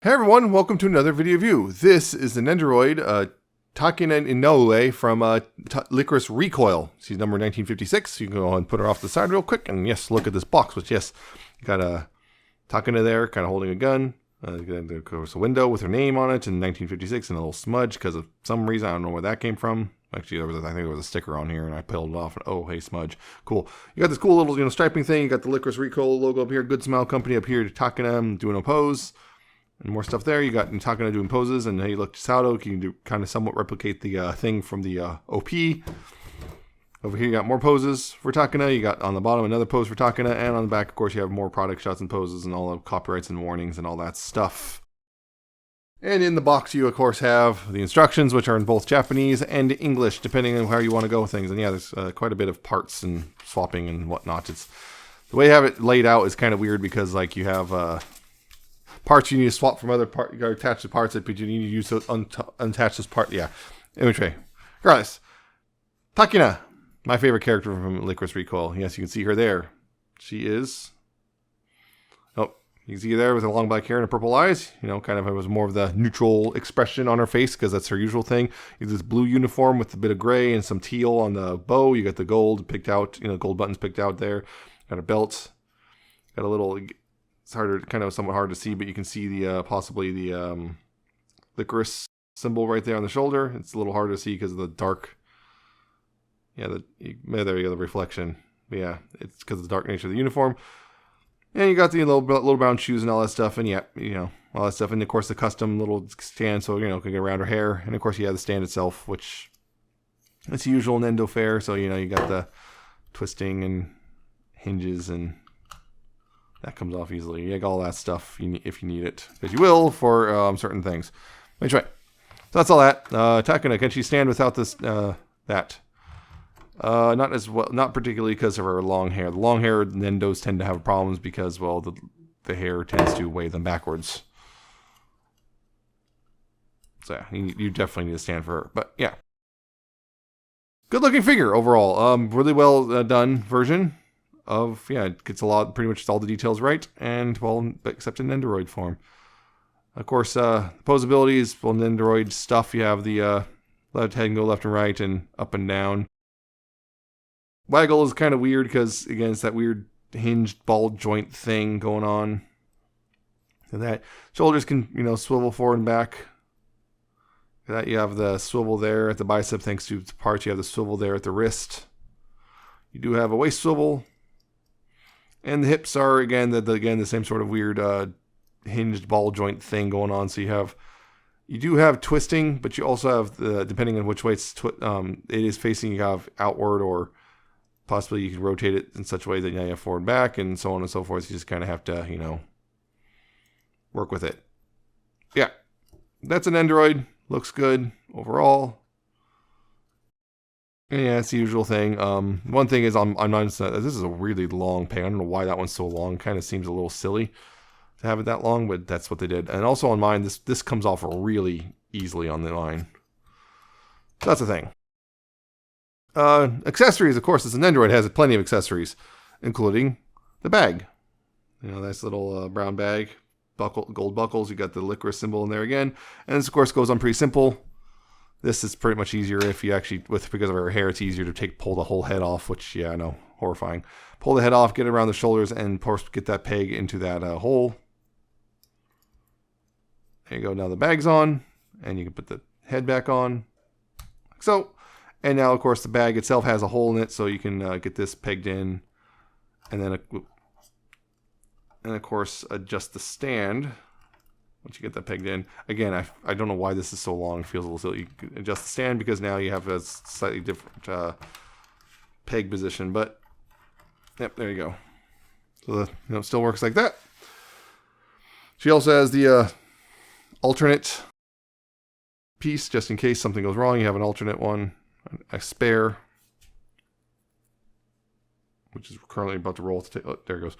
Hey everyone, welcome to another video review. This is the Nendoroid Takina Inoue from Licorice Recoil. She's number 1956. You can go and put her off the side real quick. And yes, look at this box, which yes, you got Takina there, kind of holding a gun. There's a window with her name on it in 1956 and a little smudge because of some reason. I don't know where that came from. Actually, I think there was a sticker on here and I peeled it off. And oh, hey, smudge. Cool. You got this cool little striping thing. You got the Licorice Recoil logo up here. Good Smile Company up here. Takina doing a pose. And more stuff there. You got Takina doing poses, and hey, look, Chisato, you can do kind of somewhat replicate the thing from the OP. Over here, you got more poses for Takina. You got on the bottom another pose for Takina, and on the back, of course, you have more product shots and poses, and all the copyrights and warnings and all that stuff. And in the box, you of course have the instructions, which are in both Japanese and English, depending on how you want to go with things. And yeah, there's quite a bit of parts and swapping and whatnot. It's the way you have it laid out is kind of weird because like you have parts you need to swap from other parts. You got to attach the parts that you need to use to unattach this part. Yeah. Anyway, regardless, Takina, my favorite character from Licorice Recoil. Yes, you can see her there. She is. Oh, you can see her there with her long black hair and her purple eyes. You know, kind of it was more of the neutral expression on her face because that's her usual thing. You have this blue uniform with a bit of gray and some teal on the bow. You got the gold picked out. You know, gold buttons picked out there. Got a belt. Got a little. It's somewhat hard to see, but you can see the possibly the licorice symbol right there on the shoulder. It's a little harder to see because of the dark. Yeah, there you go, the reflection. But yeah, it's because of the dark nature of the uniform. And you got the little brown shoes and all that stuff, and yeah, you know, all that stuff, and of course the custom little stand, so you know, can get around her hair, and of course you have the stand itself, which it's the usual Nendo fare. So you know, you got the twisting and hinges and. That comes off easily. You got all that stuff if you need it. Because you will for certain things. Anyway, so that's all that. Takina, can she stand without this, that? Not as well, not particularly because of her long hair. The long hair Nendos tend to have problems because, well, the hair tends to weigh them backwards. So yeah, you definitely need to stand for her. But yeah. Good looking figure overall. Really well done version. It gets pretty much all the details right, and well, except in Nendoroid form. Of course, posability is well, Nendoroid stuff. You have the left head can go left and right and up and down. Waggle is kind of weird because again, it's that weird hinged ball joint thing going on. And that shoulders can swivel forward and back. That you have the swivel there at the bicep thanks to the parts. You have the swivel there at the wrist. You do have a waist swivel. And the hips are, again, the same sort of weird hinged ball joint thing going on. So you do have twisting, but you also have, depending on which way it is facing, you have outward or possibly you can rotate it in such a way that you have forward and back and so on and so forth. You just kind of have to, work with it. Yeah, that's an Nendoroid. Looks good overall. Yeah, it's the usual thing. One thing is I'm not. This is a really long peg. I don't know why that one's so long. Kind of seems a little silly to have it that long, but that's what they did. And also on mine, this comes off really easily on the line. So that's the thing. Accessories, of course, it's an Nendoroid. It has plenty of accessories, including the bag. Nice little brown bag, gold buckles. You got the licorice symbol in there again, and this of course goes on pretty simple. This is pretty much easier if you actually, because of her hair, it's easier to pull the whole head off, which, yeah, I know, horrifying. Pull the head off, get it around the shoulders, and of course get that peg into that hole. There you go, now the bag's on, and you can put the head back on. So, and now, of course, the bag itself has a hole in it, so you can get this pegged in, and then, of course, adjust the stand. Once you get that pegged in, again, I don't know why this is so long. It feels a little silly. You can adjust the stand because now you have a slightly different peg position. But yep, there you go. So it still works like that. She also has the alternate piece just in case something goes wrong. You have an alternate one, a spare, which is currently about to roll. Oh, there it goes.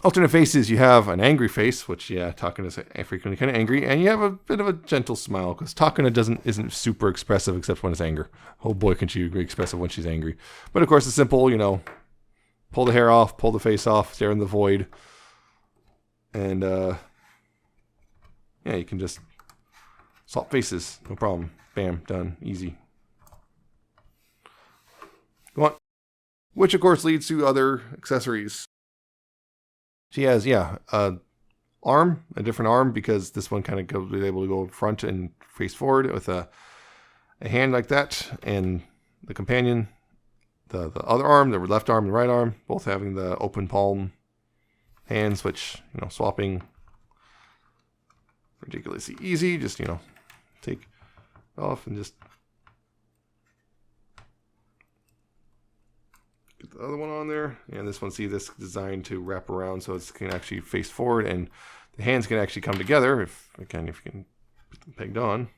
Alternate faces, you have an angry face, which, yeah, Takina is frequently kind of angry, and you have a bit of a gentle smile, because Takina isn't super expressive except when it's anger. Oh boy, can she be expressive when she's angry. But of course, it's simple, pull the hair off, pull the face off, stare in the void, and yeah, you can just swap faces, no problem. Bam, done, easy. Go on. Which of course leads to other accessories. She has, yeah, a different arm, because this one kind of is able to go front and face forward with a hand like that, and the companion, the other arm, the left arm and right arm, both having the open palm hands, which, you know, swapping ridiculously easy. Just, you know, take off and just get the other one on there. And this one, see, this designed to wrap around so it can actually face forward, and the hands can actually come together if you can put them pegged on.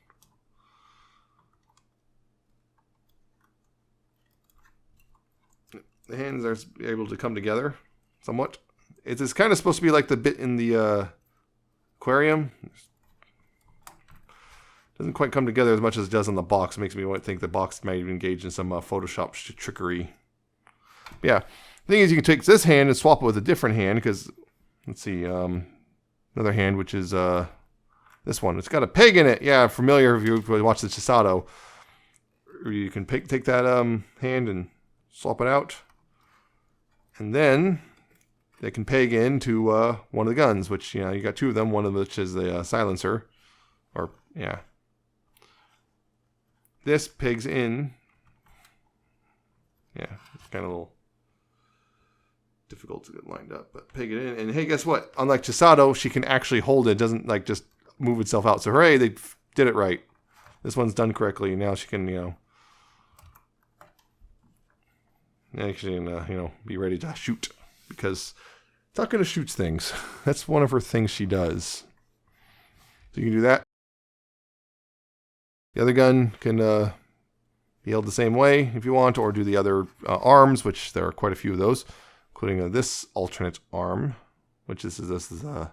The hands are able to come together somewhat. It's kind of supposed to be like the bit in the aquarium. Doesn't quite come together as much as it does on the box. It makes me think the box might even engage in some Photoshop trickery. But yeah, the thing is, you can take this hand and swap it with a different hand, because, let's see, another hand, which is this one. It's got a peg in it. Yeah, familiar if you watch the Chisato. You can take that hand and swap it out. And then they can peg into one of the guns, which, you know, you got two of them, one of which is the silencer. Or, yeah. This pegs in. Yeah, it's kind of a little difficult to get lined up, but peg it in. And hey, guess what? Unlike Chisato, she can actually hold it. It doesn't, like, just move itself out. So, hooray, they did it right. This one's done correctly. Now she can, you know, actually, you know, be ready to shoot, because Takina shoots things. That's one of her things she does. So you can do that. The other gun can be held the same way if you want, or do the other arms, which there are quite a few of those, including this alternate arm, which this is actually,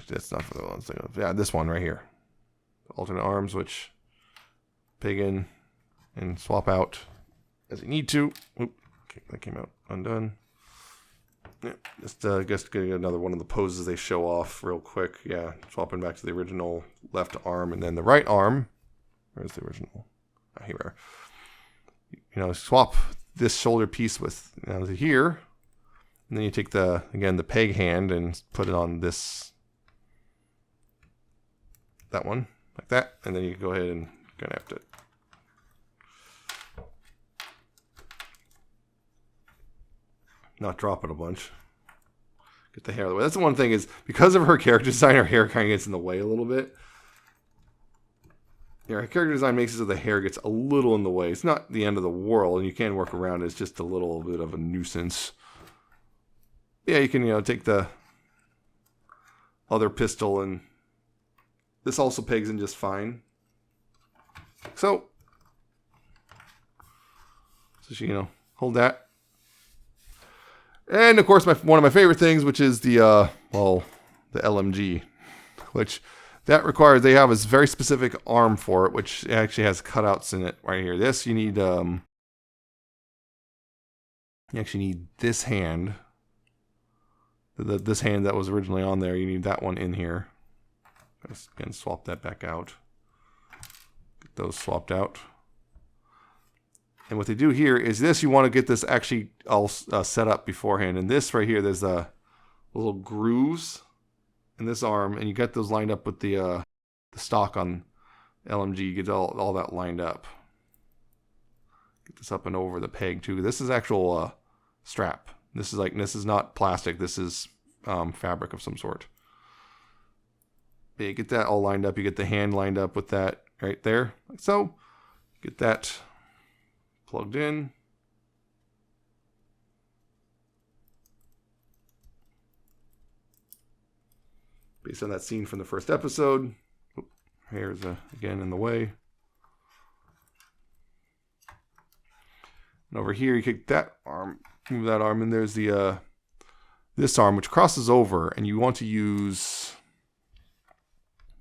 that's not for the ones. Yeah, this one right here. Alternate arms, which peg in and swap out as you need to. Oop, okay, that came out undone. Yeah, just getting another one of the poses they show off real quick. Yeah, swapping back to the original left arm, and then the right arm. Where's the original? Oh, here we are. You know, swap this shoulder piece with, you know, here, and then you take the peg hand and put it on that one like that, and then you go ahead and kind of have to not drop it a bunch. Get the hair out of the way. That's the one thing, is because of her character design, her hair kind of gets in the way a little bit. Yeah, her character design makes it so the hair gets a little in the way. It's not the end of the world, and you can work around it. It's just a little bit of a nuisance. Yeah, you can, you know, take the other pistol, and this also pegs in just fine. So she, you know, hold that. And of course, one of my favorite things, which is the LMG, which that requires, they have a very specific arm for it, which actually has cutouts in it right here. This, you need, you actually need this hand. This hand that was originally on there, you need that one in here. Let's again swap that back out. Get those swapped out. And what they do here is this, you want to get this actually all set up beforehand. And this right here, there's little grooves in this arm, and you get those lined up with the stock on LMG. You get all that lined up. Get this up and over the peg too. This is actual strap. This is not plastic. This is fabric of some sort. But you get that all lined up. You get the hand lined up with that right there, like so. Get that plugged in. Based on that scene from the first episode. Oop, hair's again in the way. And over here, you kick that arm, move that arm, and there's the this arm, which crosses over, and you want to use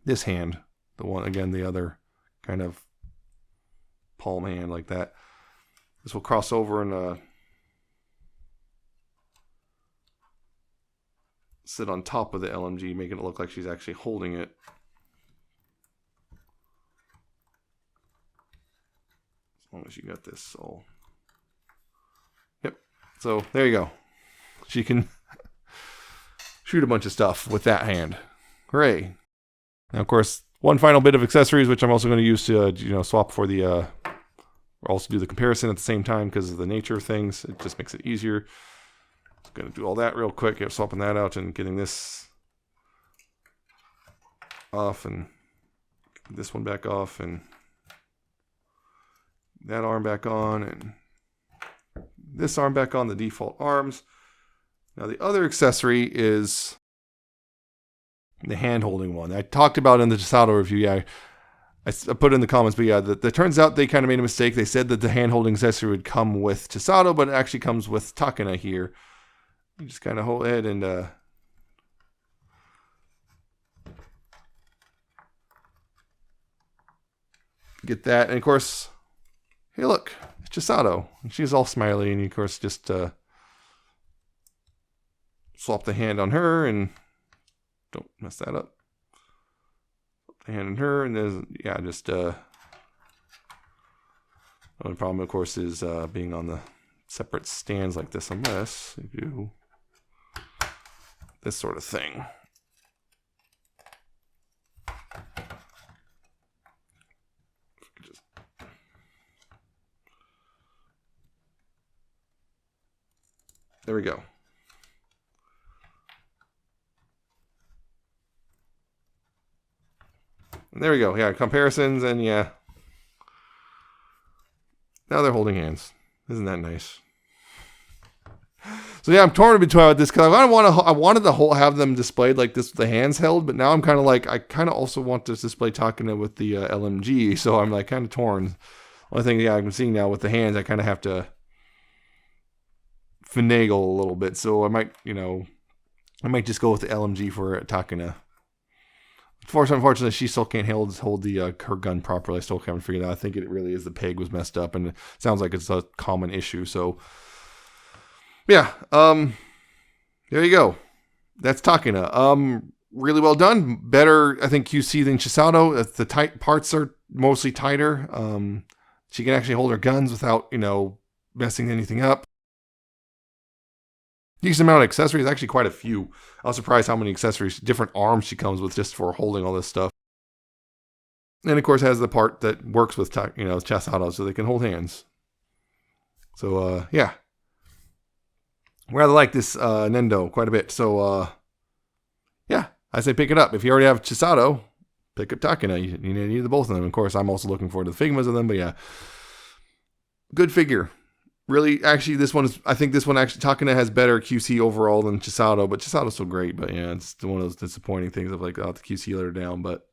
this hand, the one, again, the other kind of palm hand like that. This will cross over and sit on top of the LMG, making it look like she's actually holding it. As long as you got this all. Yep. So there you go. She can shoot a bunch of stuff with that hand. Hooray. Now, of course, one final bit of accessories, which I'm also going to use to, swap for the, also do the comparison at the same time because of the nature of things. It just makes it easier. I'm going to do all that real quick. Swapping that out and getting this off and this one back off and that arm back on and this arm back on, the default arms. Now the other accessory is the hand-holding one. I talked about in the Chisato review. Yeah, I put it in the comments, but yeah, that turns out they kind of made a mistake. They said that the hand-holding accessory would come with Chisato, but it actually comes with Takina here. You just kind of hold it and get that. And of course, hey, look, it's Chisato. She's all smiley, and you, of course, just swap the hand on her, and don't mess that up. Swap the hand on her, and there's, yeah, just the only problem, of course, is being on the separate stands like this, unless you do this sort of thing. There we go. And there we go. Yeah, comparisons, and yeah. Now they're holding hands. Isn't that nice? So yeah, I'm torn between this because I wanted to have them displayed like this with the hands held, but now I'm kind of like, I kind of also want to display Takina with the LMG, so I'm like kind of torn. Only thing, yeah, I'm seeing now with the hands, I kind of have to finagle a little bit, so I might, I might just go with the LMG for Takina. Unfortunately, she still can't hold the her gun properly. I still haven't figured it out. I think it really is the peg was messed up, and it sounds like it's a common issue. So, yeah, there you go. That's Takina. Really well done. Better, I think, QC than Chisato. The tight parts are mostly tighter. She can actually hold her guns without, messing anything up. Decent amount of accessories, actually quite a few. I was surprised how many accessories, different arms she comes with just for holding all this stuff. And of course has the part that works with, Chisato, so they can hold hands. So, yeah. Rather like this Nendo quite a bit. So, yeah, I say pick it up. If you already have Chisato, pick up Takina. You need the both of them. Of course, I'm also looking forward to the Figmas of them, but yeah. Good figure. Really, actually, I think this one actually, Takina has better QC overall than Chisato, but Chisato's still great, but yeah, it's one of those disappointing things of like, the QC let her down, but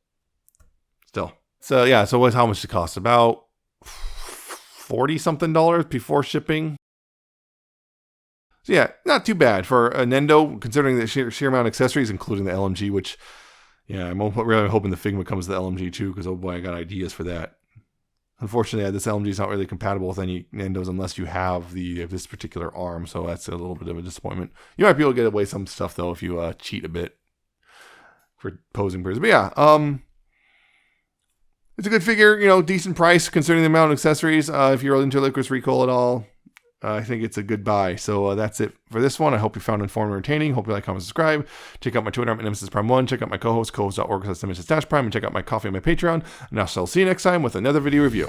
still. So yeah, so how much it cost? About $40-something before shipping. So yeah, not too bad for a Nendo, considering the sheer amount of accessories, including the LMG, which, yeah, I'm really hoping the Figma comes to the LMG too, because oh boy, I got ideas for that. Unfortunately, this LMG is not really compatible with any Nendos unless you have this particular arm, so that's a little bit of a disappointment. You might be able to get away some stuff, though, if you cheat a bit for posing pairs. But yeah, it's a good figure, decent price considering the amount of accessories. If you're into Licorice Recoil at all, I think it's a good buy. So that's it for this one. I hope you found it informative and entertaining. Hope you like, comment, subscribe. Check out my Twitter at Nemesis Prime 1. Check out my co-host, co-host.org/Nemesis-Prime, and check out my coffee and my Patreon. And I'll see you next time with another video review.